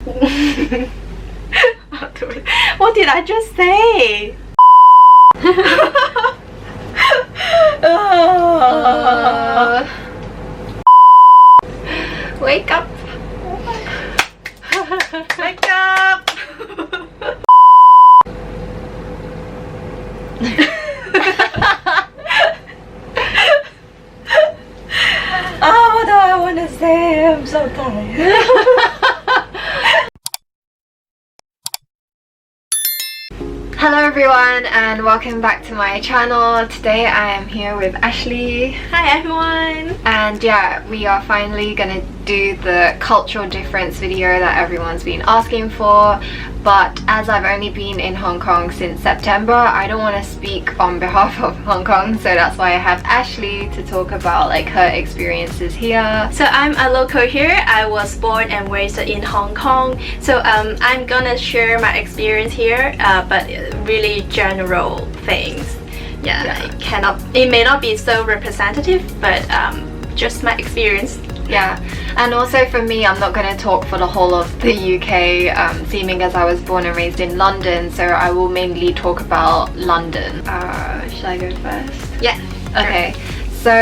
What did I just say? Wake up. Wake up. Oh, what do I want to say? I'm so tired. Hello everyone and welcome back to my channel. Today I am here with Ashley. Hi everyone. And yeah, we are finally gonna do the cultural difference video that everyone's been asking for. But as I've only been in Hong Kong since September, I don't want to speak on behalf of Hong Kong, so that's why I have Ashley to talk about like her experiences here. So I'm a local here. I was born and raised in Hong Kong. So I'm gonna share my experience here, but really general things. Yeah. It may not be so representative, but just my experience. Yeah, and also for me, I'm not going to talk for the whole of the UK, seeming as I was born and raised in London, so I will mainly talk about London. Should I go first? Yeah. Okay, so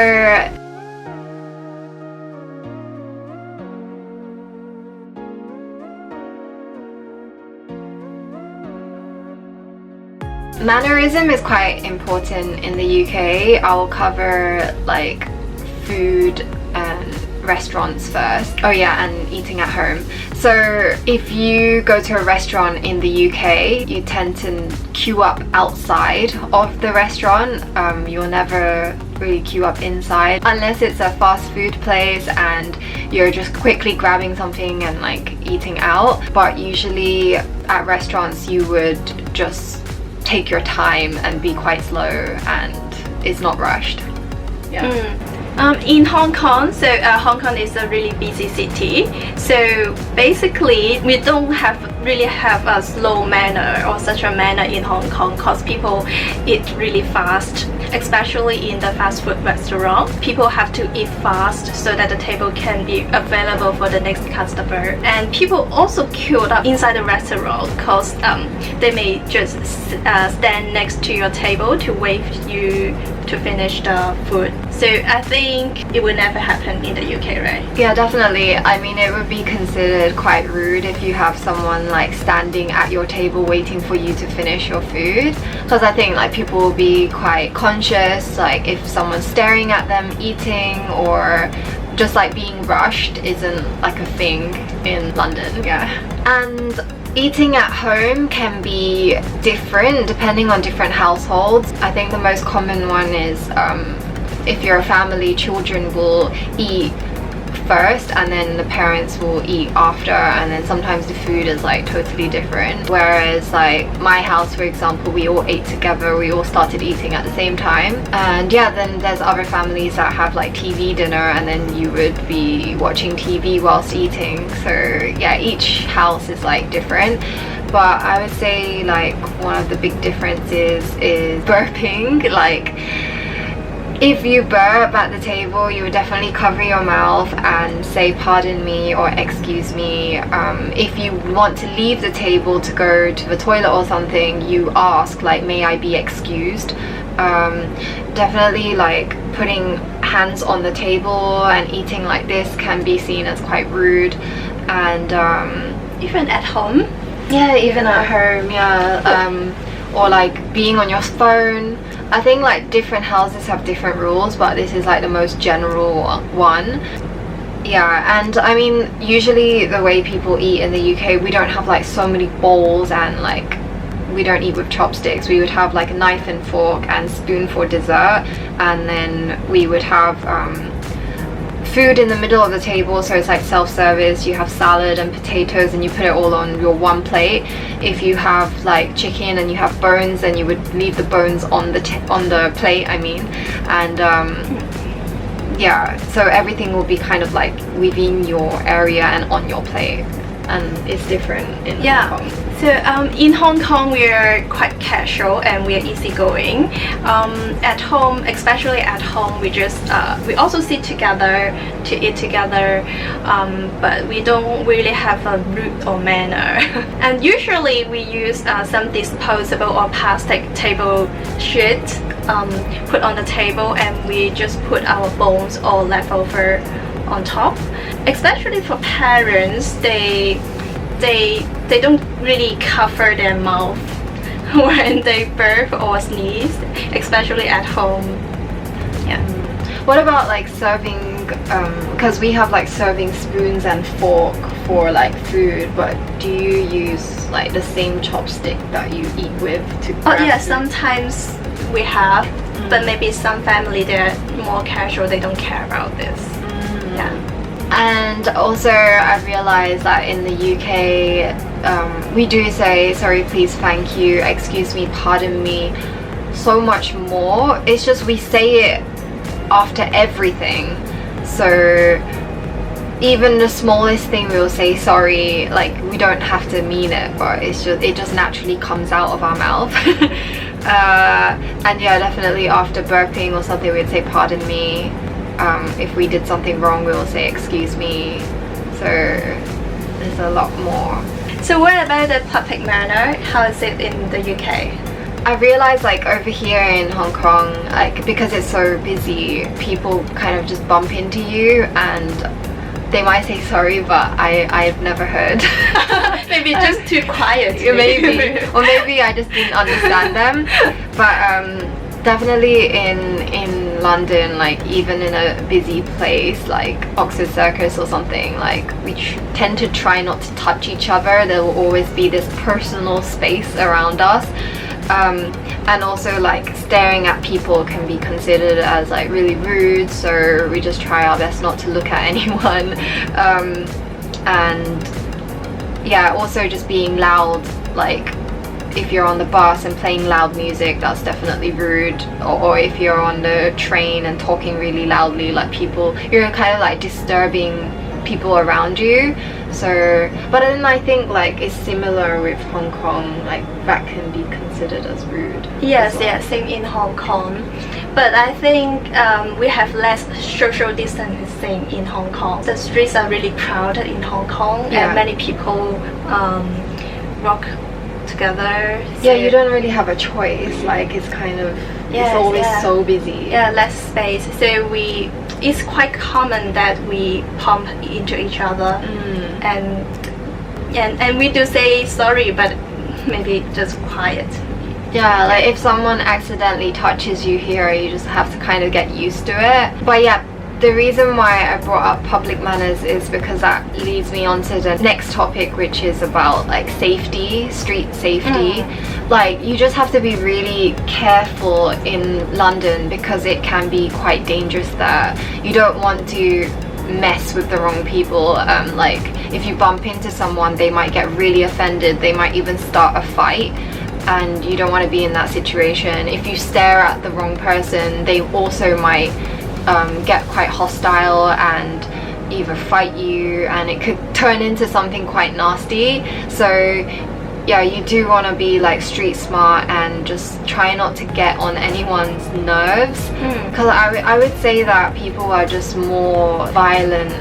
mannerism is quite important in the UK. I'll cover like food and restaurants first. Oh yeah, and eating at home. So if you go to a restaurant in the UK, you tend to queue up outside of the restaurant. You'll never really queue up inside unless it's a fast food place and you're just quickly grabbing something and like eating out. But usually at restaurants you would just take your time and be quite slow and it's not rushed. Yeah. In Hong Kong, so Hong Kong is a really busy city. So basically, we don't really have a slow manner or such a manner in Hong Kong because people eat really fast, especially in the fast food restaurant. People have to eat fast so that the table can be available for the next customer. And people also queued up inside the restaurant because they may just stand next to your table to wait for you to finish the food. So I think it would never happen in the UK, right? Yeah, definitely. I mean, it would be considered quite rude if you have someone like standing at your table waiting for you to finish your food, because I think like people will be quite conscious, like if someone's staring at them eating, or just like being rushed isn't like a thing in London. Yeah. And eating at home can be different depending on different households. I think the most common one is if you're a family, children will eat first and then the parents will eat after, and then sometimes the food is like totally different. Whereas like my house, for example, we all ate together, we all started eating at the same time. And yeah, then there's other families that have like TV dinner and then you would be watching TV whilst eating. So yeah, each house is like different. But I would say like one of the big differences is burping. Like if you burp at the table, you would definitely cover your mouth and say pardon me or excuse me. If you want to leave the table to go to the toilet or something, you ask like, may I be excused? Definitely like putting hands on the table and eating like this can be seen as quite rude. And Even at home? yeah, even at home, yeah. Or like being on your phone. I think like different houses have different rules, but this is like the most general one. Yeah, and I mean, usually the way people eat in the UK, we don't have like so many bowls and like we don't eat with chopsticks. We would have like a knife and fork and spoon for dessert, and then we would have food in the middle of the table, so it's like self-service. You have salad and potatoes and you put it all on your one plate. If you have like chicken and you have bones, then you would leave the bones on the plate, I mean. And yeah, so everything will be kind of like within your area and on your plate. and it's different in Yeah. Hong Kong? So in Hong Kong, we are quite casual and we are easygoing. At home, especially at home, we also sit together to eat together, but we don't really have a rude or manner. And usually we use some disposable or plastic table sheet put on the table, and we just put our bones or leftover on top. Especially for parents, they don't really cover their mouth when they burp or sneeze, especially at home. Yeah. What about like serving, because we have like serving spoons and fork for like food, but do you use like the same chopstick that you eat with to Oh grab yeah, food? sometimes we have, but maybe some family they're more casual, they don't care about this. Yeah. And also I realized that in the UK we do say sorry, please, thank you, excuse me, pardon me so much more. It's just we say it after everything, so even the smallest thing we'll say sorry, like we don't have to mean it, but it just naturally comes out of our mouth. And yeah, definitely after burping or something we'd say pardon me. If we did something wrong, we will say excuse me. So there's a lot more. So what about the public manner? How is it in the UK? I realized like over here in Hong Kong, like because it's so busy, people kind of just bump into you and they might say sorry, but I've never heard. Maybe just too quiet. Maybe, or maybe I just didn't understand them. But definitely in London, like even in a busy place like Oxford Circus or something, like we tend to try not to touch each other. There will always be this personal space around us. And also like staring at people can be considered as like really rude, so we just try our best not to look at anyone. And yeah, also just being loud, like if you're on the bus and playing loud music, that's definitely rude. Or if you're on the train and talking really loudly, like you're kind of like disturbing people around you. So, but then I think like it's similar with Hong Kong, like that can be considered as rude. Yes, as well. yes, same in Hong Kong. But I think we have less social distancing in Hong Kong. The streets are really crowded in Hong Kong, Yeah. and many people walk together. Yeah, you don't really have a choice. Like it's kind of Yes, it's always yeah. so busy. Yeah, less space. So it's quite common that we bump into each other, and we do say sorry, but maybe just quiet. Yeah, like if someone accidentally touches you here, you just have to kind of get used to it. But yeah, the reason why I brought up public manners is because that leads me on to the next topic, which is about like safety, street safety. Like you just have to be really careful in London because it can be quite dangerous there. You don't want to mess with the wrong people. Like if you bump into someone, they might get really offended, they might even start a fight, and you don't want to be in that situation. If you stare at the wrong person, they also might get quite hostile and either fight you, and it could turn into something quite nasty. So yeah, you do want to be like street smart and just try not to get on anyone's nerves, because I would say that people are just more violent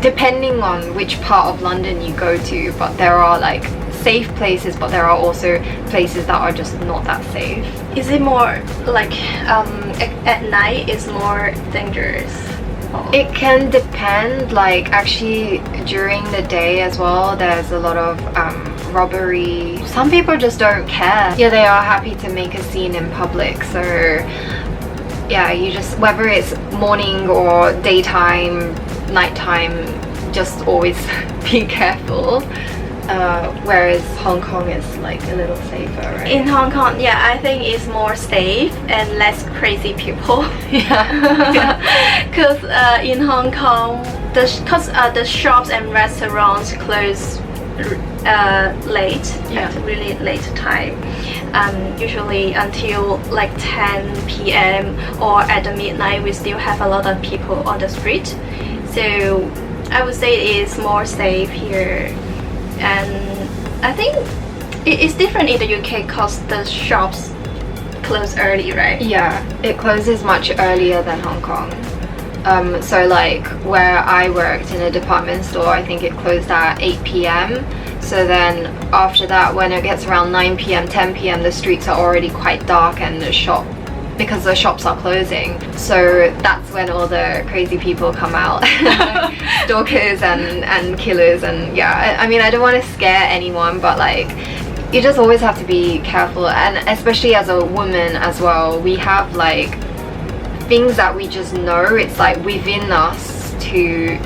depending on which part of London you go to. But there are like safe places, but there are also places that are just not that safe. Is it more like at night is more dangerous? It can depend. Like actually during the day as well, there's a lot of robbery. Some people just don't care. Yeah, they are happy to make a scene in public. So yeah, you just, whether it's morning or daytime, nighttime, just always be careful. Whereas Hong Kong is like a little safer, right? In Hong Kong, yeah, I think it's more safe and less crazy people. Yeah. Because in Hong Kong, the shops and restaurants close late, at really late time. Usually until like 10 p.m. or at the midnight, we still have a lot of people on the street. So I would say it is more safe here I think it's different in the UK because the shops close early, right? Yeah, it closes much earlier than Hong Kong. So like where I worked in a department store, I think it closed at 8 p.m. So then after that, when it gets around 9 p.m, 10 p.m, the streets are already quite dark and because the shops are closing. So that's when all the crazy people come out. Stalkers and killers, and yeah, I mean, I don't want to scare anyone, but like, you just always have to be careful, and especially as a woman as well, we have like things that we just know, it's like within us to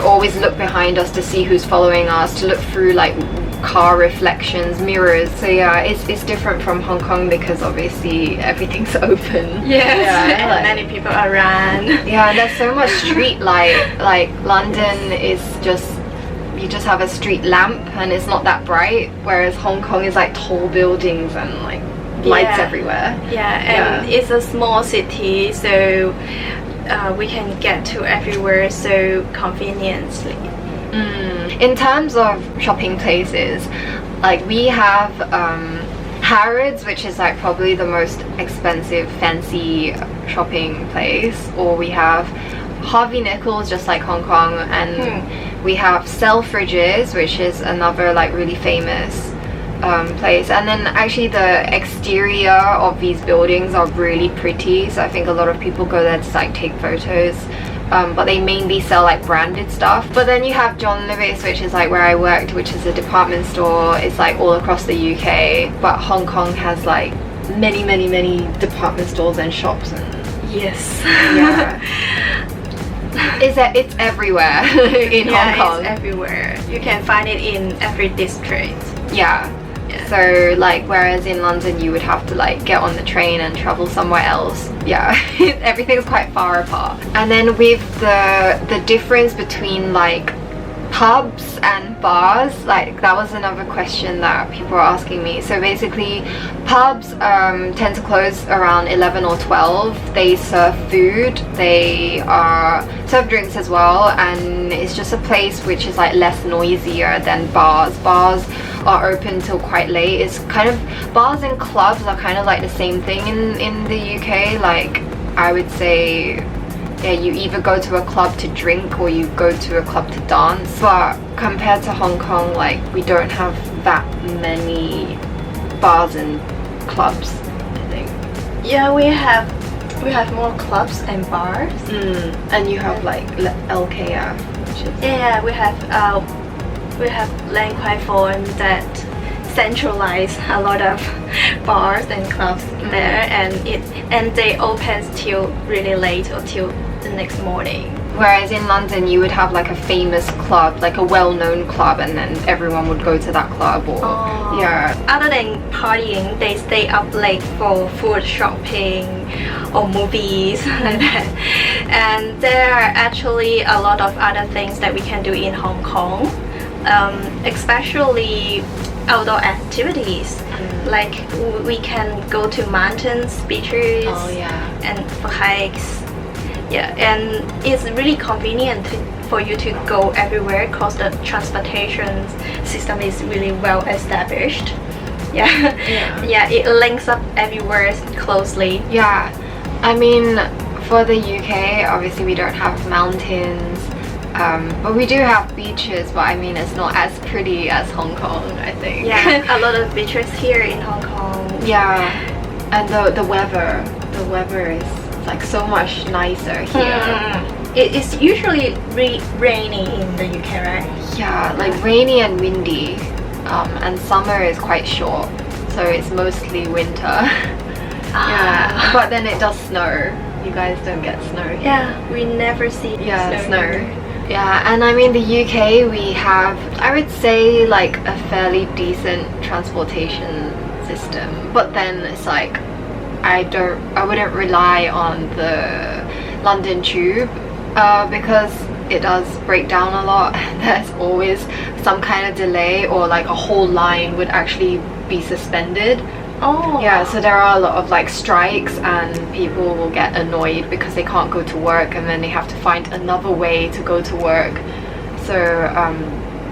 always look behind us to see who's following us, to look through like car reflections, mirrors. So yeah, it's different from Hong Kong because obviously everything's open. Yes, yeah, like, many people around. yeah, and there's so much street light. Like London is just, you just have a street lamp and it's not that bright, whereas Hong Kong is like tall buildings and like lights everywhere. Yeah, and it's a small city, so we can get to everywhere so conveniently. In terms of shopping places, like we have Harrods, which is like probably the most expensive fancy shopping place, or we have Harvey Nichols, just like Hong Kong, and we have Selfridges, which is another like really famous place. And then actually the exterior of these buildings are really pretty, so I think a lot of people go there to like take photos. But they mainly sell like branded stuff. But then you have John Lewis, which is like where I worked, which is a department store. It's like all across the UK, but Hong Kong has like many department stores and shops, and Yes. yeah. It's everywhere in Hong Kong. It's everywhere. You can find it in every district. Yeah. So like, whereas in London you would have to like get on the train and travel somewhere else. Yeah, everything's quite far apart. And then with the difference between like pubs and bars, like that was another question that people were asking me. So basically pubs tend to close around 11 or 12. They serve food, they serve drinks as well, and it's just a place which is like less noisier than bars. Bars are open till quite late. It's kind of, bars and clubs are kind of like the same thing in the UK. Like I would say, yeah, you either go to a club to drink or you go to a club to dance. But compared to Hong Kong, like we don't have that many bars and clubs, I think. Yeah, we have more clubs and bars. And you have like LKF, which is Yeah, we have Lan Kwai Fong that centralize a lot of bars and clubs there, and they open till really late or till the next morning. Whereas in London you would have like a famous club, like a well-known club, and then everyone would go to that club, or yeah. Other than partying, they stay up late for food shopping or movies like that. And there are actually a lot of other things that we can do in Hong Kong, especially outdoor activities. Like we can go to mountains, beaches, and for hikes. Yeah, and it's really convenient for you to go everywhere because the transportation system is really well established. Yeah, it links up everywhere closely. Yeah, I mean, for the UK, obviously we don't have mountains, but we do have beaches, but I mean it's not as pretty as Hong Kong, I think. Yeah, a lot of beaches here in Hong Kong. Yeah, and the weather is like so much nicer here. It is usually rainy in the UK, right? Yeah, like rainy and windy, and summer is quite short, so it's mostly winter. Yeah, but then it does snow. You guys don't get snow here. Yeah, we never see snow. Yeah, and I mean the UK, we have, I would say, like a fairly decent transportation system, but then it's like I wouldn't rely on the London Tube because it does break down a lot. There's always some kind of delay, or like a whole line would actually be suspended. Yeah, so there are a lot of like strikes, and people will get annoyed because they can't go to work, and then they have to find another way to go to work. So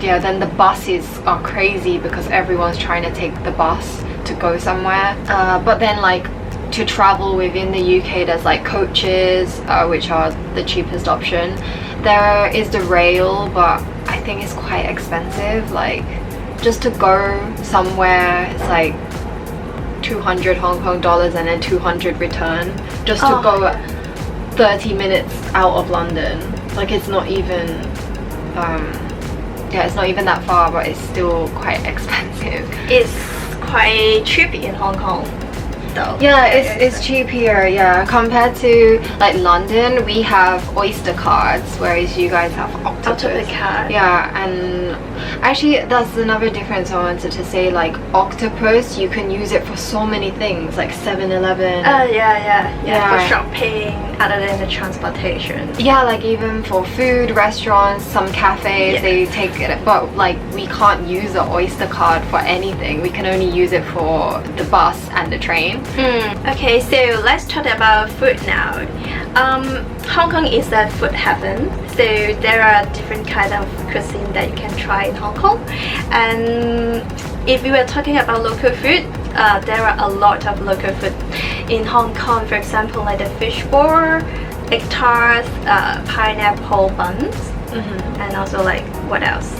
yeah, then the buses are crazy because everyone's trying to take the bus to go somewhere. But then like to travel within the UK, there's like coaches, which are the cheapest option. There is the rail, but I think it's quite expensive. Like just to go somewhere, it's like 200 Hong Kong dollars and then 200 return just to go 30 minutes out of London. Like it's not even yeah, it's not even that far, but it's still quite expensive. It's quite cheap in Hong Kong though. Yeah, it's cheap here, yeah. Compared to like London, we have Oyster cards, whereas you guys have Octopus card. Yeah, and actually that's another difference I wanted to say. Like Octopus, you can use it for so many things, like 7-Eleven. Yeah, for shopping, other than the transportation. Yeah, like even for food, restaurants, some cafes, they take it, but like we can't use the Oyster card for anything. We can only use it for the bus and the train. Okay, so let's talk about food now. Hong Kong is a food heaven, so there are different kind of cuisine that you can try in Hong Kong. And if we were talking about local food, there are a lot of local food in Hong Kong. For example, like the fish ball, egg tarts, pineapple buns, and also like what else?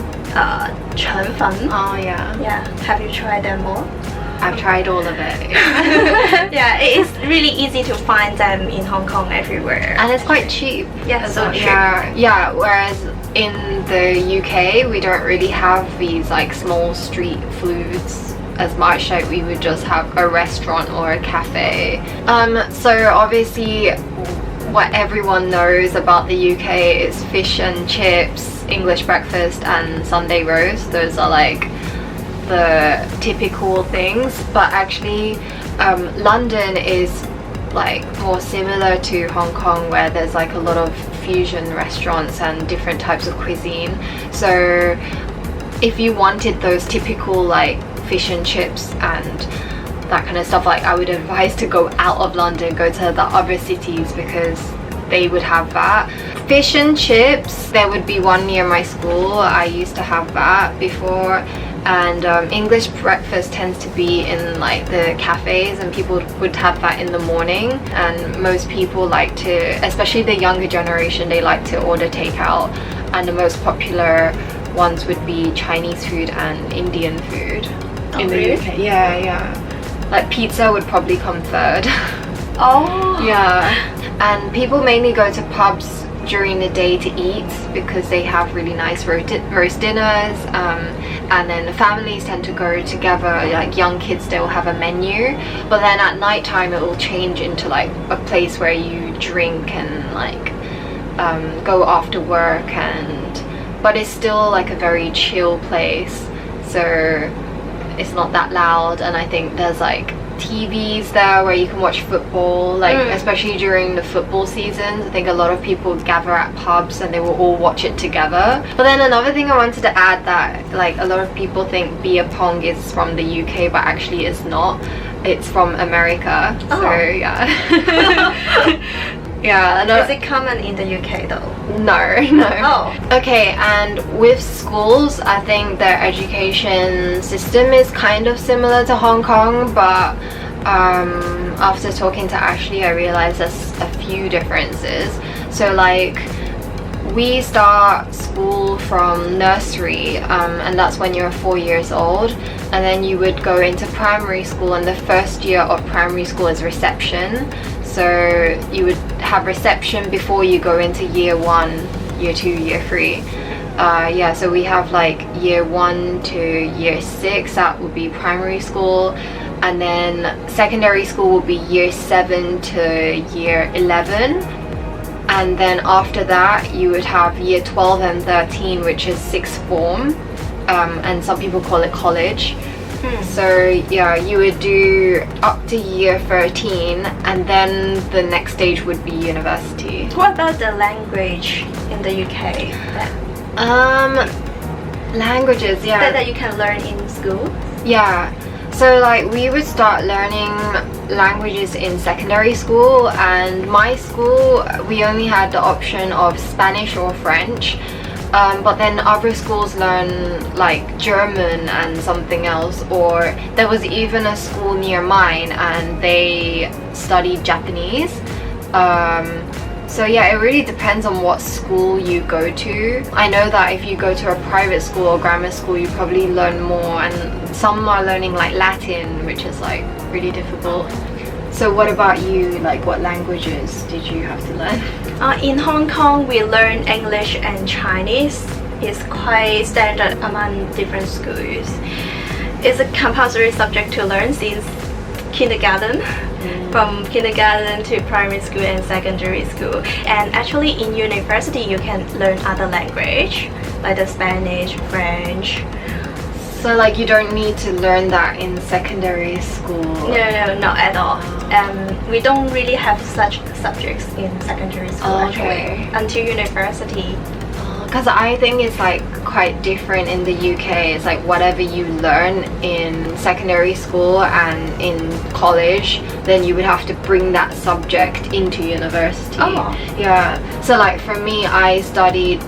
Chen fen. Oh yeah. Yeah, have you tried them more? I've tried all of it. Yeah, it is really easy to find them in Hong Kong everywhere. And it's quite cheap. Yeah, so cheap. Yeah, whereas in the UK, we don't really have these like small street foods as much. Like we would just have a restaurant or a cafe. So obviously what everyone knows about the UK is fish and chips, English breakfast and Sunday roast. Those are like the typical things, but actually London is like more similar to Hong Kong, where there's like a lot of fusion restaurants and different types of cuisine. So if you wanted those typical like fish and chips and that kind of stuff, like I would advise to go out of London, go to the other cities, because they would have that. Fish and chips, there would be one near my school. I used to have that before. And English breakfast tends to be in like the cafes, and people would have that in the morning. And most people like to, especially the younger generation, they like to order takeout. And the most popular ones would be Chinese food and Indian food in the UK. Yeah. Like pizza would probably come third. Oh. Yeah. And people mainly go to pubs during the day to eat because they have really nice roast dinners, and then families tend to go together. Like young kids, they'll have a menu, but then at night time it will change into like a place where you drink and like go after work, but it's still like a very chill place, so it's not that loud. And I think there's like TVs there where you can watch football, like especially during the football seasons. I think a lot of people gather at pubs and they will all watch it together. But then another thing I wanted to add, that like a lot of people think beer pong is from the UK, but actually it's not. It's from America. Oh. So yeah. Yeah. Is it common in the UK though? No. Oh. Okay, and with schools, I think their education system is kind of similar to Hong Kong, but after talking to Ashley, I realized there's a few differences. So like we start school from nursery, and that's when you're 4 years old, and then you would go into primary school, and the first year of primary school is reception. So you would have reception before you go into year 1, year 2, year 3. Yeah, so we have like year 1 to year 6, that would be primary school, and then secondary school will be year 7 to year 11, and then after that you would have year 12 and 13, which is sixth form, and some people call it college. So yeah, you would do up to year 13, and then the next stage would be university. What about the language in the UK then? Languages, yeah. That you can learn in school? Yeah. So like we would start learning languages in secondary school, and my school, we only had the option of Spanish or French. But then other schools learn like German and something else, or there was even a school near mine and they studied Japanese. So yeah, it really depends on what school you go to. I know that if you go to a private school or grammar school, you probably learn more, and some are learning like Latin, which is like really difficult. So what about you? Like, what languages did you have to learn? In Hong Kong, we learn English and Chinese. It's quite standard among different schools. It's a compulsory subject to learn since kindergarten, from kindergarten to primary school and secondary school. And actually in university, you can learn other language, like the Spanish, French. So like you don't need to learn that in secondary school? No, not at all. We don't really have such subjects in secondary school actually, until university. Because I think it's like quite different in the UK. It's like whatever you learn in secondary school and in college, then you would have to bring that subject into university. Yeah. So like for me, I studied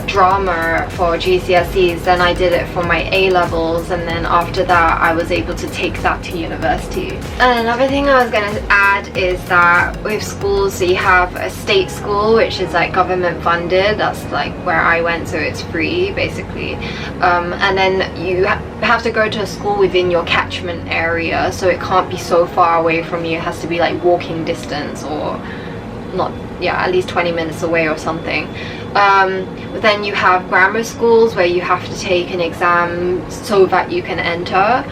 drama for GCSEs, then I did it for my A-levels, and then after that I was able to take that to university. And another thing I was going to add is that with schools, you have a state school, which is like government funded. That's like where I went, so it's free basically. And then you have to go to a school within your catchment area, so it can't be so far away from you. It has to be like walking distance, or not, yeah, at least 20 minutes away or something. But then you have grammar schools where you have to take an exam so that you can enter,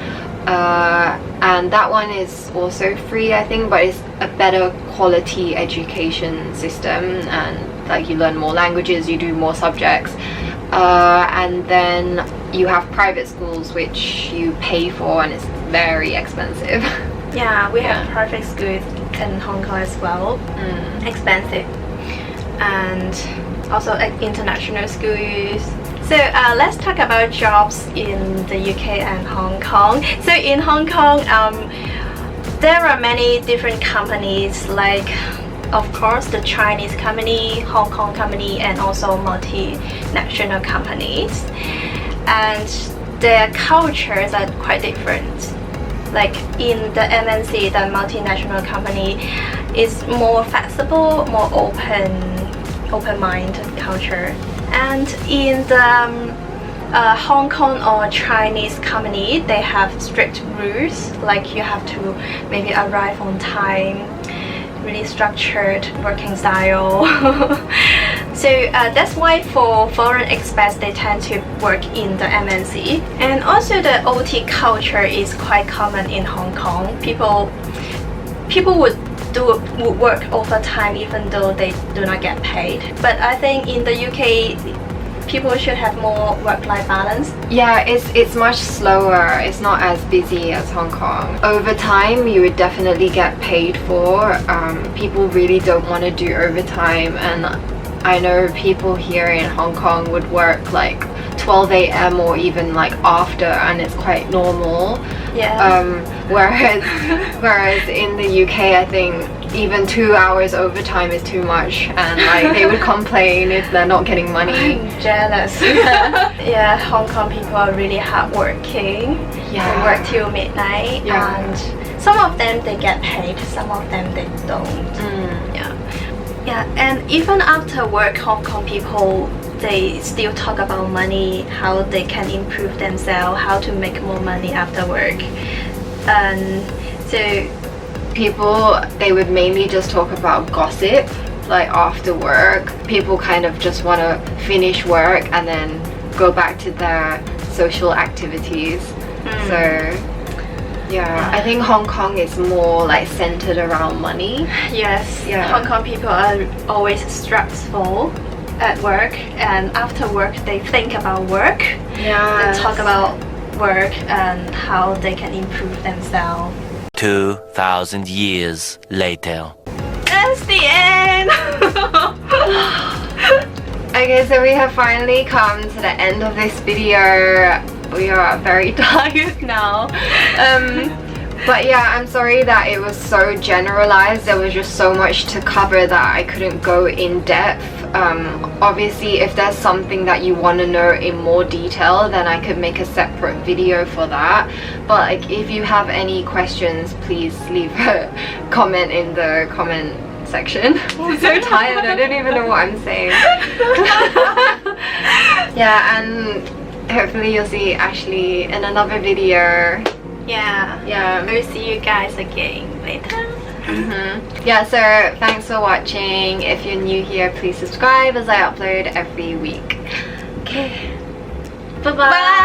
and that one is also free, I think, but it's a better quality education system, and like you learn more languages, you do more subjects. And then you have private schools which you pay for, and it's very expensive. Yeah, we have private schools in Hong Kong as well. Expensive. And also international schools. So let's talk about jobs in the UK and Hong Kong. So in Hong Kong, there are many different companies, like of course the Chinese company, Hong Kong company, and also multinational companies. And their cultures are quite different. Like in the MNC, the multinational company is more flexible, more open-minded culture. And in the Hong Kong or Chinese company, they have strict rules, like you have to maybe arrive on time, really structured working style. So that's why for foreign expats, they tend to work in the MNC. And also the OT culture is quite common in Hong Kong. People would work overtime even though they do not get paid. But I think in the UK, people should have more work-life balance. Yeah, it's much slower. It's not as busy as Hong Kong. Overtime, you would definitely get paid for. People really don't want to do overtime, and I know people here in Hong Kong would work like 12 a.m. or even like after, and it's quite normal. Yeah. Whereas in the UK, I think even 2 hours overtime is too much, and like they would complain if they're not getting money. I'm jealous. Yeah, Hong Kong people are really hardworking. Yeah. They work till midnight, and some of them they get paid, some of them they don't. Yeah, and even after work, Hong Kong people, they still talk about money, how they can improve themselves, how to make more money after work. And so people, they would mainly just talk about gossip, like after work. People kind of just want to finish work and then go back to their social activities. So yeah, I think Hong Kong is more like centered around money. Yes, Hong Kong people are always stressful at work, and after work they think about work. Yeah, They talk about work and how they can improve themselves. 2,000 years later. That's the end. Okay, so we have finally come to the end of this video. We are very tired now. But yeah, I'm sorry that it was so generalized. There was just so much to cover that I couldn't go in depth. obviously if there's something that you want to know in more detail, then I could make a separate video for that. But like if you have any questions, please leave a comment in the comment section. I'm so tired, I don't even know what I'm saying. Yeah, and hopefully you'll see Ashley in another video. Yeah. We'll see you guys again later. Yeah, so thanks for watching. If you're new here, please subscribe as I upload every week. Okay, Bye-bye.